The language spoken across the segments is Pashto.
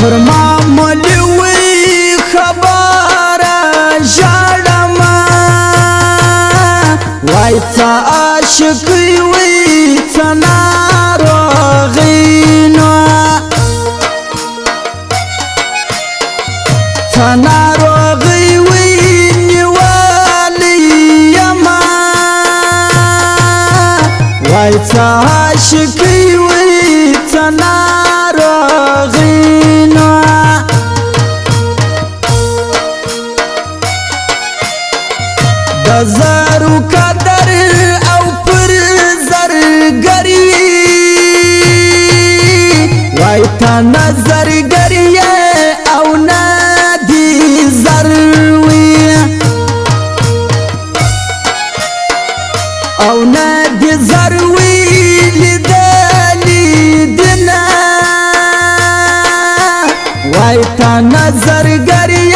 پر معمولی وی خبر ژړما وای څه عاشقي وی څه ناروغي نو څه ناروغي وی نیولې یما وای څه عاشقي وی څه ناروغي زرو قدر او پر زرګری وای تا نظرګری او ندی زروی او ندی زروی لیدلی دنا وای تا نظرګری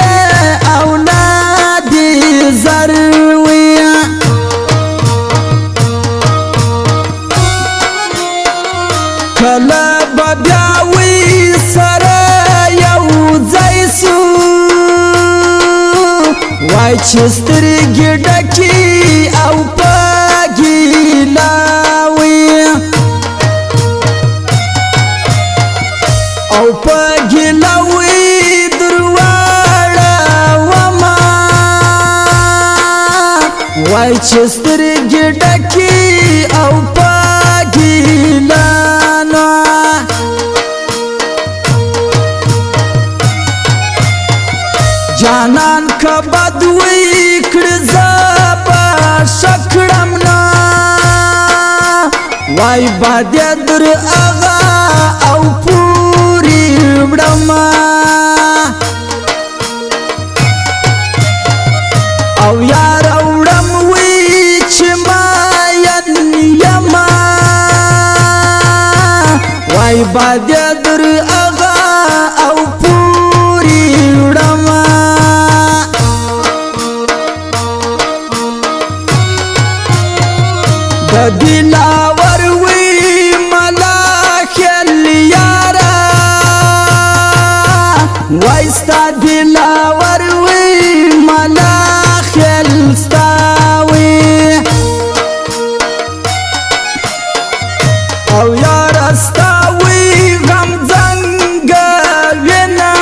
او ندی زروی کله بیا وی سره یو ځای سو وای چې سترګې ډکې او په ګیله وي او په ګیله وي درواړه وما وای چې سترګې ډکې او په ګیله جانان کا بدوی کړ زبا شکړم نا وای باد در اغا او پوری وړم او یار وړم وی چې ما یما وای باد در اغا او پوری وړم دلاور وی ملاخل یارا وایستا دلاور وی ملاخل ستاوی او یار استاوی غم زنگ وینا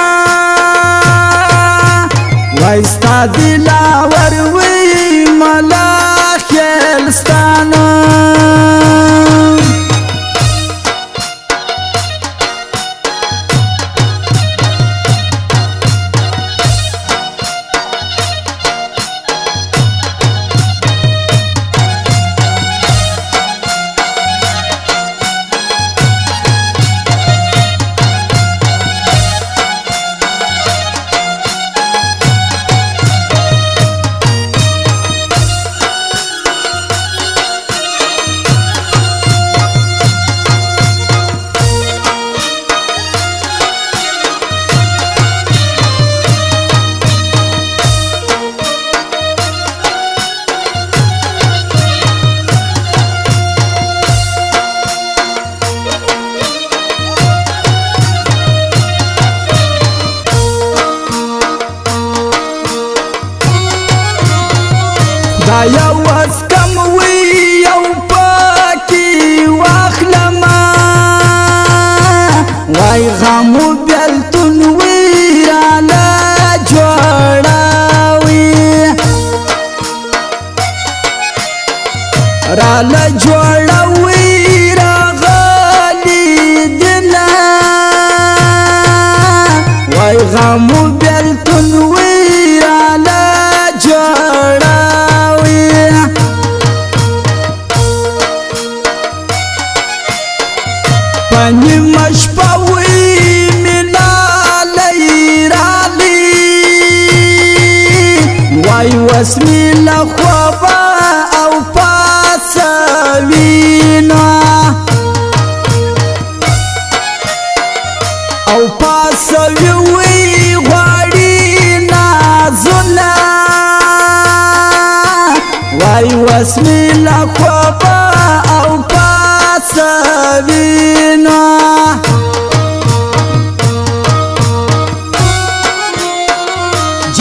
وایستا دلاور وی ملاخل ستانا دا یو اسکم وی یو پاکی واخلما وای غمو بیلتون وی رالا جوڑاوی رالا جوڑاوی راغالی دنا وای غمو بیلتون وی رالا جوڑاوی پنی مشپاوی ملالی رالی وای وسمی لخوابا او پاسوینا او پاسوی وی غواړي نازونه وای وسمی لخوابا او پاسوینا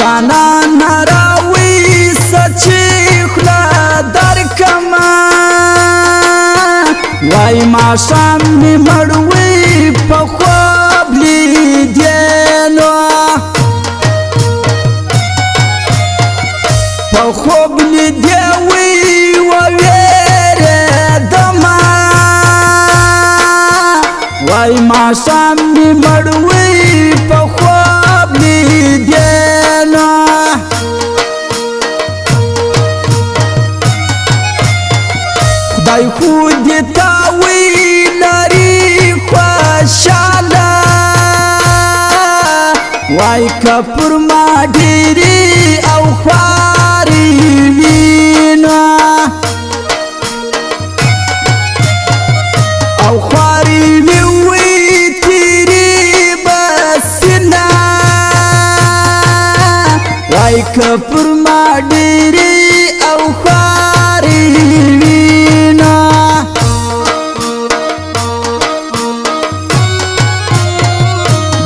جانان راوي سچي خلا درکما وای ما شام می مړوي په خوب لیدنو په خوب لیدوي و ویره دما وای ما شام می مړوي په خوب لیدنو خدای خو دې تاوي لري خوشاله وای کپر ما ډېري او خواري وینا او خواري وی تیری بسنا وای کپر ما ډېري او خواري وینا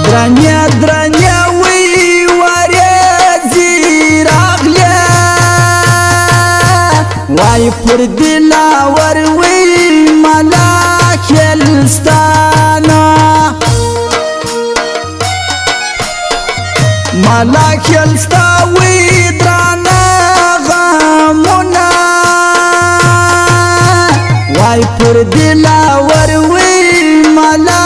درنیا درنیا وی وریځي راغله وای پر دلاور وی ملاکلستانا ملاکلستا وی درانا غمونا وای پر دلاور وی ملاکلستانا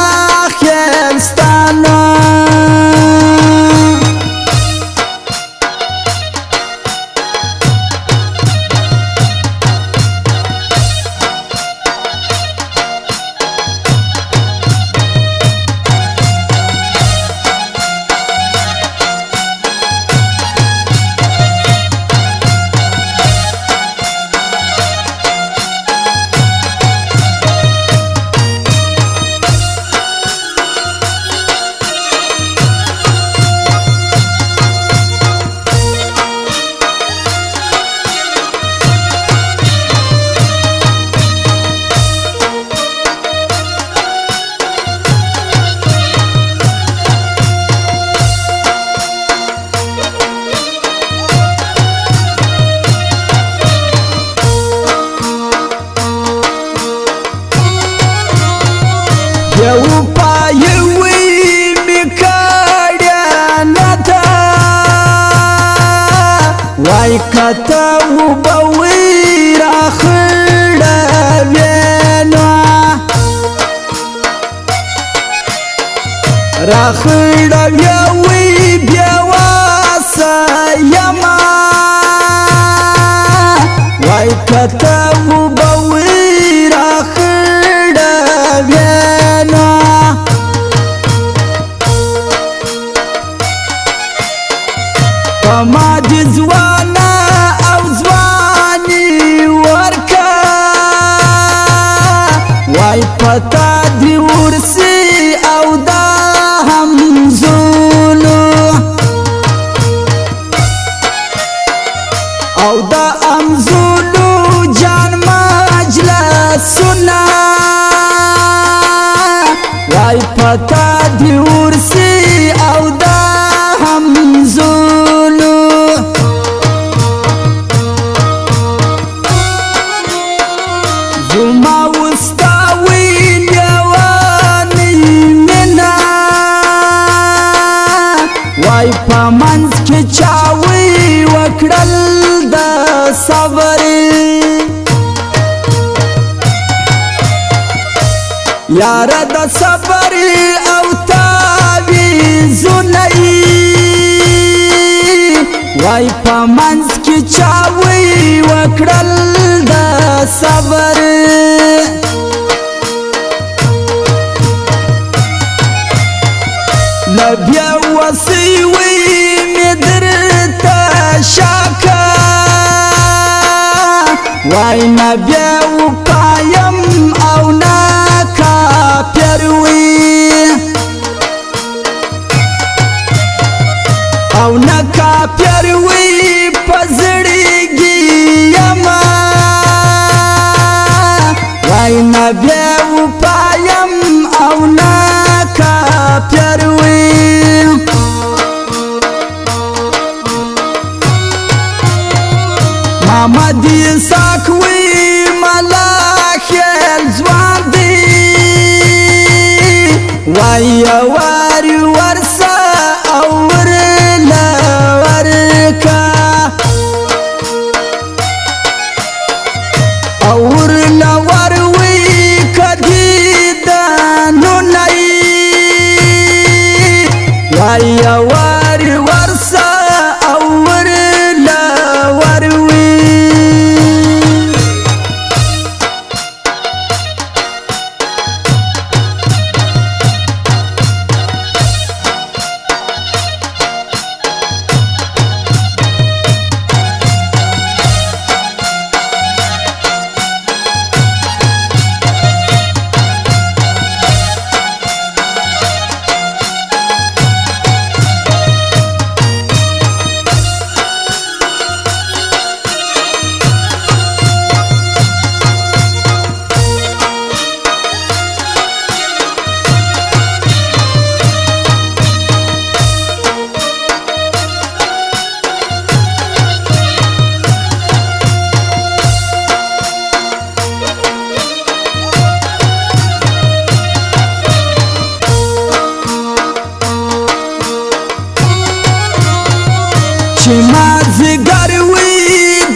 یو پایوي میکاډه نتا وای کته وبوي راخړه وینا راخړه وی بیا واسه وای کته وبوي راخړه وینا ما دي زوانا او زواني ورکا وای پتا دی ورسی او دا همزولو او دا همزولو جان مجلسونا وای پتا دی ورسی او دا همزولو زما وستاوي لیوانی منا وای پامنز کی چاوي وکړل د صبر یار د صبر او تاوی زنئی وای پامنز کی چاوي وکړل د صبر لبیا وسی وی مدرتا شاکا وای نبیا وقایم او ناکا پیروی او ناکا پیروی پزړیږي یما وای نبیا وقایم او ناکا پیروی دی ساکوی ملاخل زوان دی وای واری ورسا اور لورکا اور لوروی کدی دانو نئی وای واری ورسا اور لوروی چې مازدیګر وي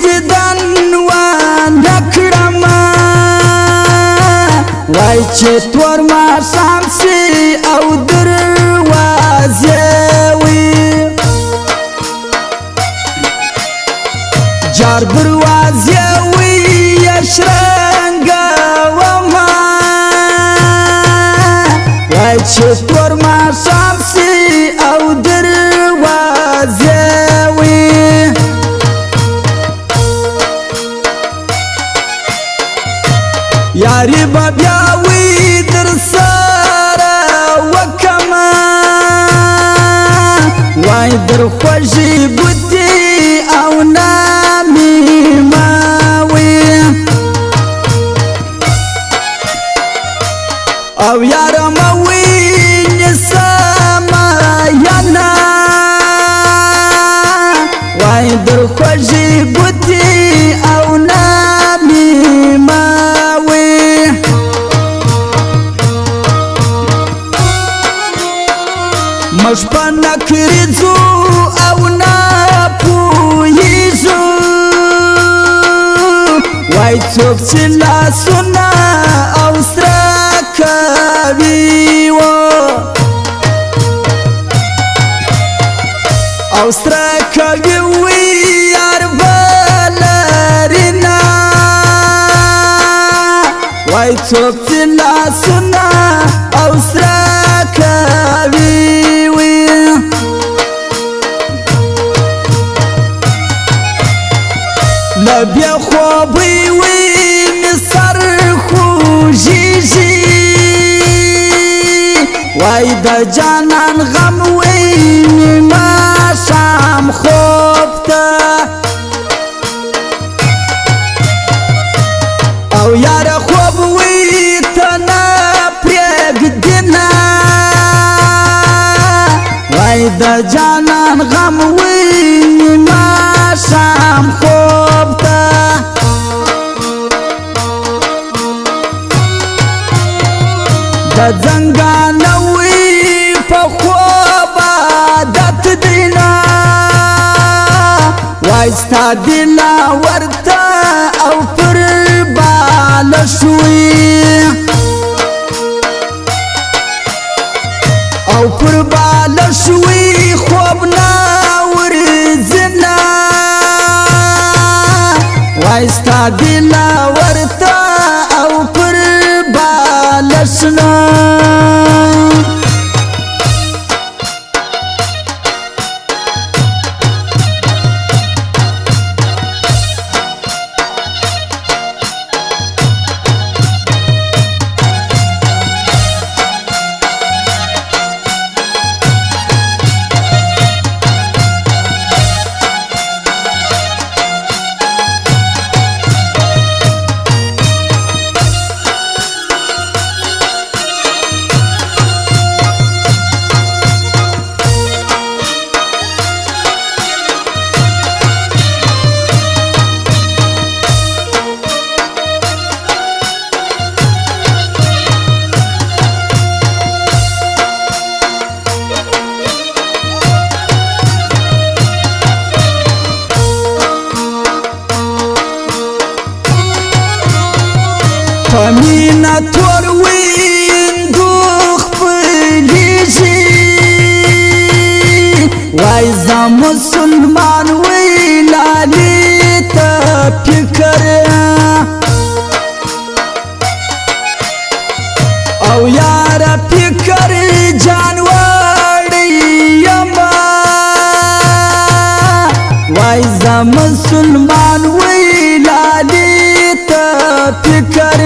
دیدن ونه کړمه وای چې تور ماښام سي او دروازې وي جار دروازې وي شرنګه ومه وای چې تور ماښام سي او دروازې یاری با بیاوی در سارا وکما وای در خوشی بودی او نامی ماوی او یارموی نساما یانا وای در خوشی بودی او نامی ماوی مش په نکریزو او نه پوهیږو وای څوک چې لاسونه او سره کوي او سره کوي وی یار بلرینا وای څوک چې لاسونه او سره کوي لبی خوابی وی مسر خوشیشی وای دا جانان غم وی نیما شام خوبتا او یار خواب وی تنا پریگ دینا وای دا جانان غم وی نیما شام خوبتا دا زنگانوی پا خواب عادت دینا وایستا دینا ورتا او پر بالشوی او پر بالشوی خواب ناور زنا وایستا دینا ورتا او پر بالشنا وینه تور ویندو خپلیږي وای زه مسلمان وی لالي ته فکر او یار فکر جانوړی یما وای زه مسلمان وی لالي ته فکر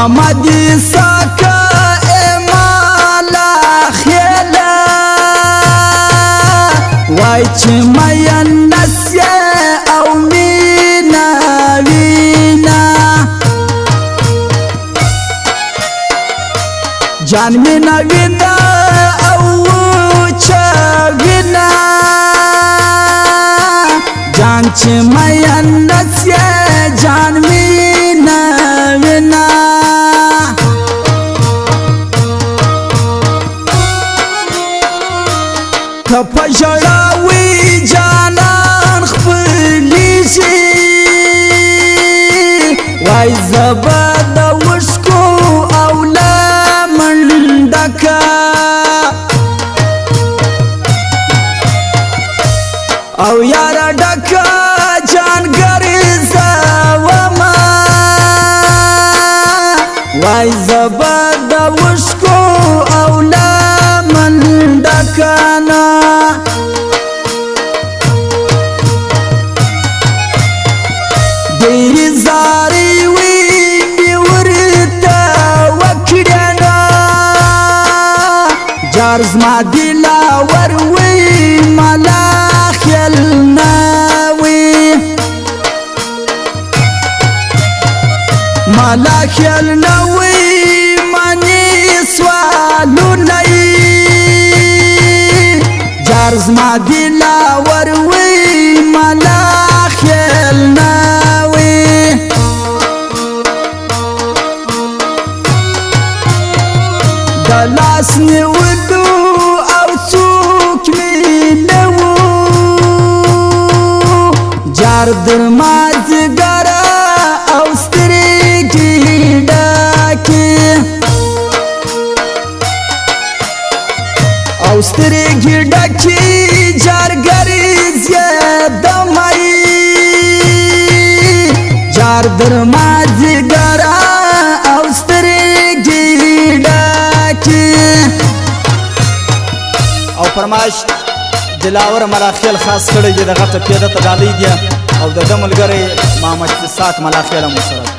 محمدی ساکا امالا خیلا وای چی مین نسیه او مینا وینا جان مینا وینا او چا وینا جان چی مین نسیه جان مینا وینا په ژړاوي جانان خپلیږي وای زبا د وشکو او له منډکه او یاره ډکه جانګریزه ومه وای زبا د وشکو او له منډکه ډېرې زارې وې مې ورته وکړې جار زما دلاور وې ملا خیل نه وې ملا خیل نه وې منې سوالونه جار زما دلاور وې ملا خیل نه لاس نیولو او څوک مې نه وو جار در مازدیګره او سترګې ډکې او سترګې ډکې جارګریز یې دمه جار در مازدیګره او سترګې او فرمایش دلاور ملاخیل خاص کړی دی دغه ته پیاده ته ډالۍ دی او د ده ملګری محمد اسحاق ملاخیل هم ورسره